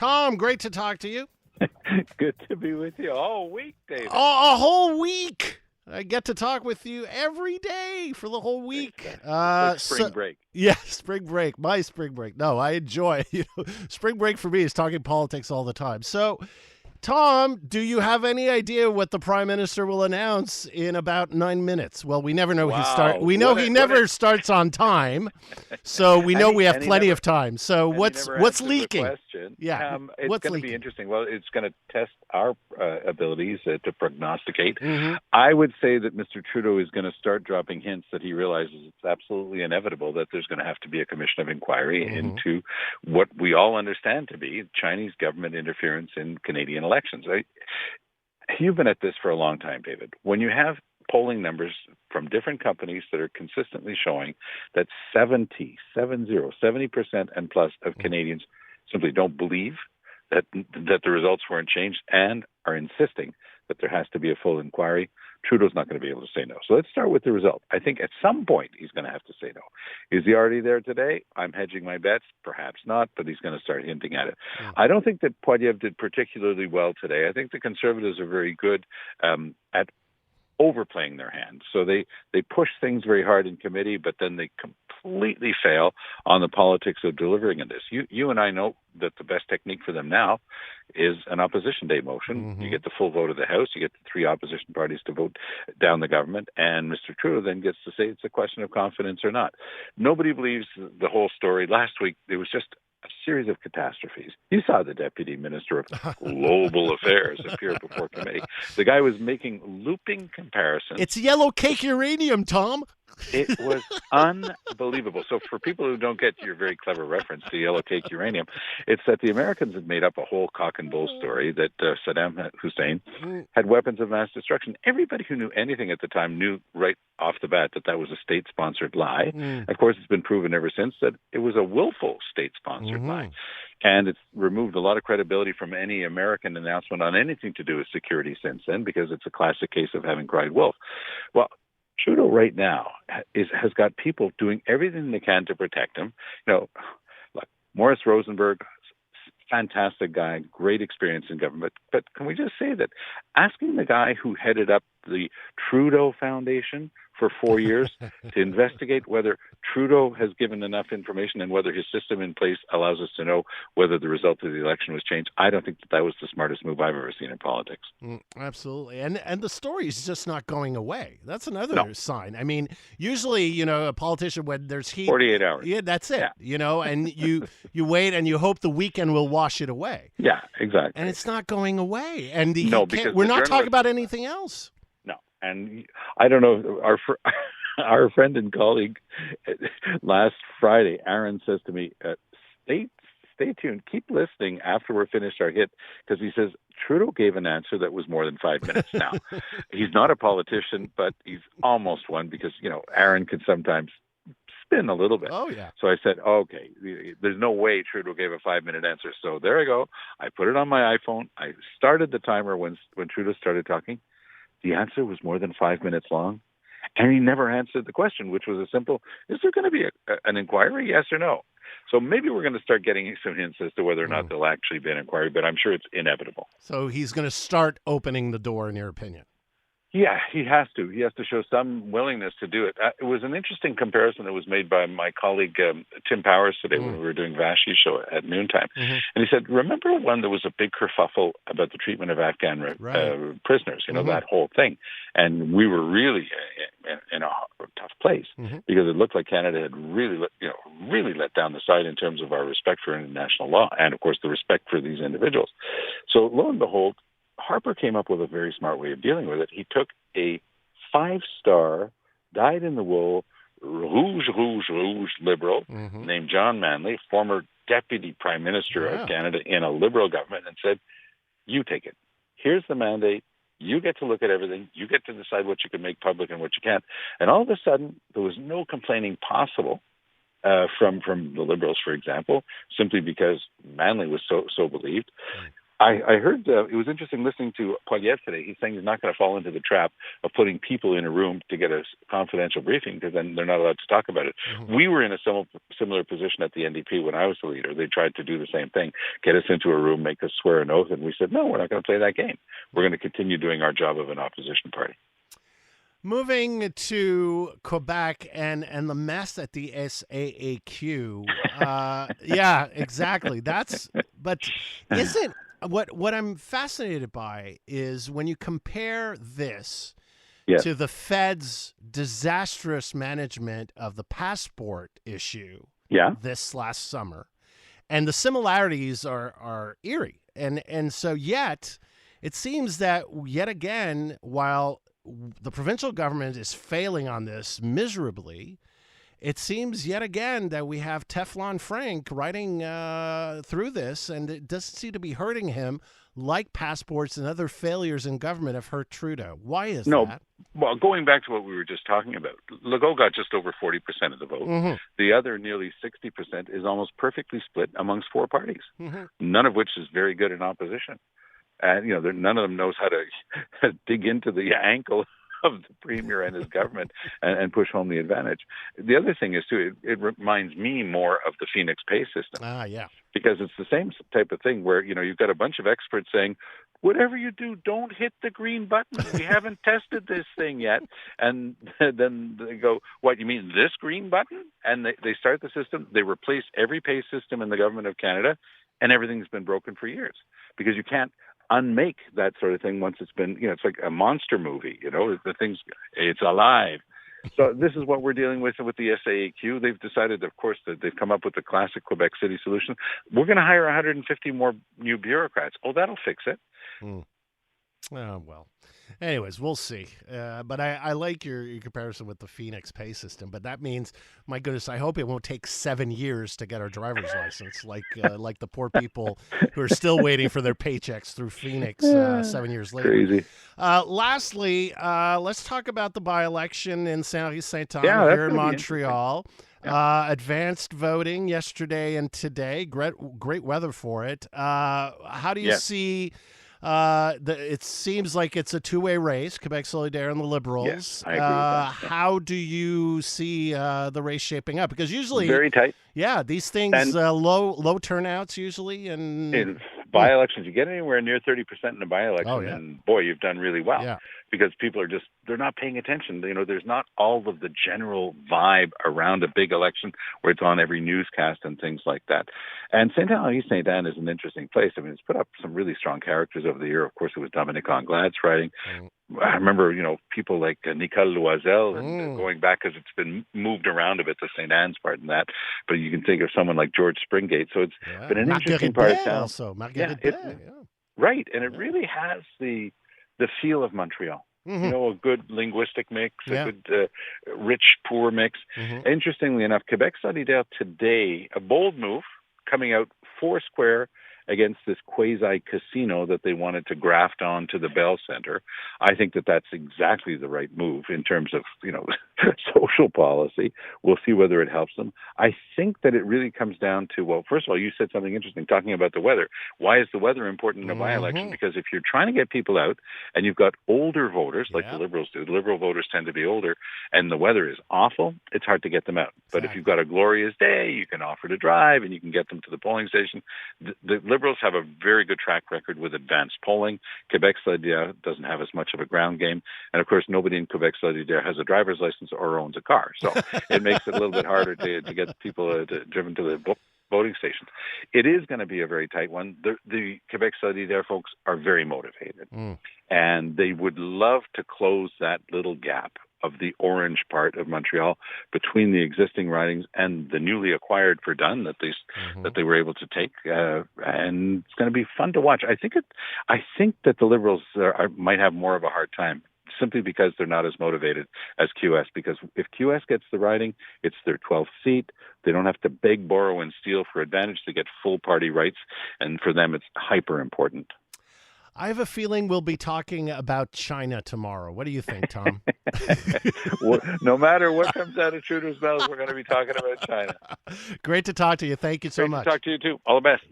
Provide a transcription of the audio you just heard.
Tom, great to talk to you. Good to be with you all week, David. Oh, a whole week. I get to talk with you every day for the whole week. Like spring break. Yeah, spring break. My spring break. No, I enjoy. Spring break for me is talking politics all the time. So, Tom, do you have any idea what the Prime Minister will announce in about 9 minutes? Well, we never know. Wow. We know he never starts on time, so we know we have plenty of time. So what's leaking? Yeah, it's going to be interesting. Well, it's going to test our abilities to prognosticate. Mm-hmm. I would say that Mr. Trudeau is going to start dropping hints that he realizes it's absolutely inevitable that there's going to have to be a commission of inquiry into what we all understand to be Chinese government interference in Canadian elections. You've been at this for a long time, David. When you have polling numbers from different companies that are consistently showing that 70% and plus of Canadians simply don't believe that the results weren't changed and are insisting that there has to be a full inquiry, Trudeau's not going to be able to say no. So let's start with the result. I think at some point he's going to have to say no. Is he already there today? I'm hedging my bets. Perhaps not, but he's going to start hinting at it. I don't think that Poilievre did particularly well today. I think the Conservatives are very good at overplaying their hand. So they push things very hard in committee, but then they completely fail on the politics of delivering on this. You and I know that the best technique for them now is an opposition day motion. You get the full vote of the House, you get the three opposition parties to vote down the government, and Mr. Trudeau then gets to say it's a question of confidence or not. Nobody believes the whole story. Last week, there was just a series of catastrophes. You saw the Deputy Minister of Global Affairs appear before committee. The guy was making looping comparisons. It's yellow cake uranium, Tom. It was unbelievable. So for people who don't get your very clever reference to yellow cake uranium, it's that the Americans had made up a whole cock and bull story that Saddam Hussein had weapons of mass destruction. Everybody who knew anything at the time knew right off the bat that was a state-sponsored lie. Of course, it's been proven ever since that it was a willful state-sponsored lie. And it's removed a lot of credibility from any American announcement on anything to do with security since then, because it's a classic case of having cried wolf. Well, Trudeau right now has got people doing everything they can to protect him. Like Morris Rosenberg, fantastic guy, great experience in government. But can we just say that asking the guy who headed up the Trudeau Foundation for 4 years to investigate whether Trudeau has given enough information and whether his system in place allows us to know whether the result of the election was changed, I don't think that was the smartest move I've ever seen in politics. Absolutely. And the story is just not going away. That's another sign. I mean, usually, a politician, when there's heat... 48 hours. Yeah, that's it. Yeah. And you wait and you hope the weekend will wash it away. Yeah, exactly. And it's not going away. And we're not talking about anything else. And I don't know, our friend and colleague last Friday, Aaron, says to me, stay tuned, keep listening after we're finished our hit, because he says Trudeau gave an answer that was more than 5 minutes now. He's not a politician, but he's almost one, because, Aaron can sometimes spin a little bit. Oh, yeah. So I said, okay, there's no way Trudeau gave a 5-minute answer. So there I go. I put it on my iPhone. I started the timer when Trudeau started talking. The answer was more than 5 minutes long, and he never answered the question, which was a simple, is there going to be an inquiry, yes or no? So maybe we're going to start getting some hints as to whether or not there'll actually be an inquiry, but I'm sure it's inevitable. So he's going to start opening the door, in your opinion? Yeah, he has to. He has to show some willingness to do it. It was an interesting comparison that was made by my colleague Tim Powers today when we were doing Vashti's show at noontime. And he said, remember when there was a big kerfuffle about the treatment of Afghan prisoners, that whole thing. And we were really in a tough place because it looked like Canada had really let down the side in terms of our respect for international law and, of course, the respect for these individuals. So lo and behold, Harper came up with a very smart way of dealing with it. He took a 5-star, dyed-in-the-wool, rouge liberal named John Manley, former Deputy Prime Minister of Canada in a Liberal government, and said, you take it. Here's the mandate. You get to look at everything. You get to decide what you can make public and what you can't. And all of a sudden, there was no complaining possible from the Liberals, for example, simply because Manley was so believed. I heard it was interesting listening to Poilievre today. He's saying he's not going to fall into the trap of putting people in a room to get a confidential briefing because then they're not allowed to talk about it. Mm-hmm. We were in a similar position at the NDP when I was the leader. They tried to do the same thing, get us into a room, make us swear an oath, and we said, no, we're not going to play that game. We're going to continue doing our job of an opposition party. Moving to Quebec and the mess at the SAAQ. Yeah, exactly. But isn't what I'm fascinated by is when you compare this to the Fed's disastrous management of the passport issue this last summer, and the similarities are eerie. And so yet it seems that yet again, while the provincial government is failing on this miserably, it seems yet again that we have Teflon Frank riding through this, and it doesn't seem to be hurting him like passports and other failures in government have hurt Trudeau. Why is that? Well, going back to what we were just talking about, Legault got just over 40% of the vote. Mm-hmm. The other nearly 60% is almost perfectly split amongst four parties, none of which is very good in opposition. And, none of them knows how to dig into the ankle of the premier and his government and push home the advantage. The other thing is, too, it reminds me more of the Phoenix pay system. Yeah. Because it's the same type of thing where, you've got a bunch of experts saying, whatever you do, don't hit the green button. We haven't tested this thing yet. And then they go, what, you mean this green button? And they start the system. They replace every pay system in the government of Canada, and everything's been broken for years because you can't unmake that sort of thing once it's been, it's like a monster movie, the thing's, it's alive. So this is what we're dealing with the SAAQ. They've decided, of course, that they've come up with the classic Quebec City solution. We're going to hire 150 more new bureaucrats. Oh, that'll fix it. Oh, well. Anyways, we'll see. But I like your comparison with the Phoenix pay system. But that means, my goodness, I hope it won't take 7 years to get our driver's license, like the poor people who are still waiting for their paychecks through Phoenix 7 years later. Crazy. Lastly, let's talk about the by-election in Saint-Henri-Saint-Anne here in Montreal. Advanced voting yesterday and today. Great weather for it. How do you see... it seems like it's a two-way race, Quebec Solidaire and the Liberals. Yes, I agree with that. How do you see the race shaping up? Because usually... Very tight. Yeah, these things, low turnouts usually. And in by-elections, you get anywhere near 30% in a by-election, and boy, you've done really well. Yeah. Because people are they're not paying attention. There's not all of the general vibe around a big election where it's on every newscast and things like that. And Saint-Henri-Saint-Anne is an interesting place. I mean, it's put up some really strong characters over the year. Of course, it was Dominic Anglad's writing. I remember, people like Nicole Loisel and going back because it's been moved around a bit to St. Anne's part and that. But you can think of someone like George Springate. So it's been an interesting part of town. Also, right. And it really has the feel of Montreal. A good linguistic mix, a good rich, poor mix. Interestingly enough, Quebec Solidaire today, a bold move coming out Foursquare against this quasi-casino that they wanted to graft on to the Bell Center. I think that that's exactly the right move in terms of, social policy. We'll see whether it helps them. I think that it really comes down to, well, first of all, you said something interesting talking about the weather. Why is the weather important in a by-election? Because if you're trying to get people out and you've got older voters, like the Liberals do, the Liberal voters tend to be older, and the weather is awful, it's hard to get them out. But if you've got a glorious day, you can offer to drive and you can get them to the polling station. The Liberals have a very good track record with advanced polling. Quebec Solidaire doesn't have as much of a ground game. And of course, nobody in Quebec Solidaire has a driver's license or owns a car. So it makes it a little bit harder to get people driven to the voting stations. It is going to be a very tight one. The Quebec Solidaire folks are very motivated. And they would love to close that little gap of the orange part of Montreal between the existing ridings and the newly acquired Verdun that they were able to take, and it's going to be fun to watch. I think that the Liberals might have more of a hard time simply because they're not as motivated as QS. Because if QS gets the riding, it's their 12th seat. They don't have to beg, borrow, and steal for advantage to get full party rights, and for them, it's hyper important. I have a feeling we'll be talking about China tomorrow. What do you think, Tom? Well, no matter what comes out of Trudeau's mouth, we're going to be talking about China. Great to talk to you. Thank you so much. Great to talk to you, too. All the best.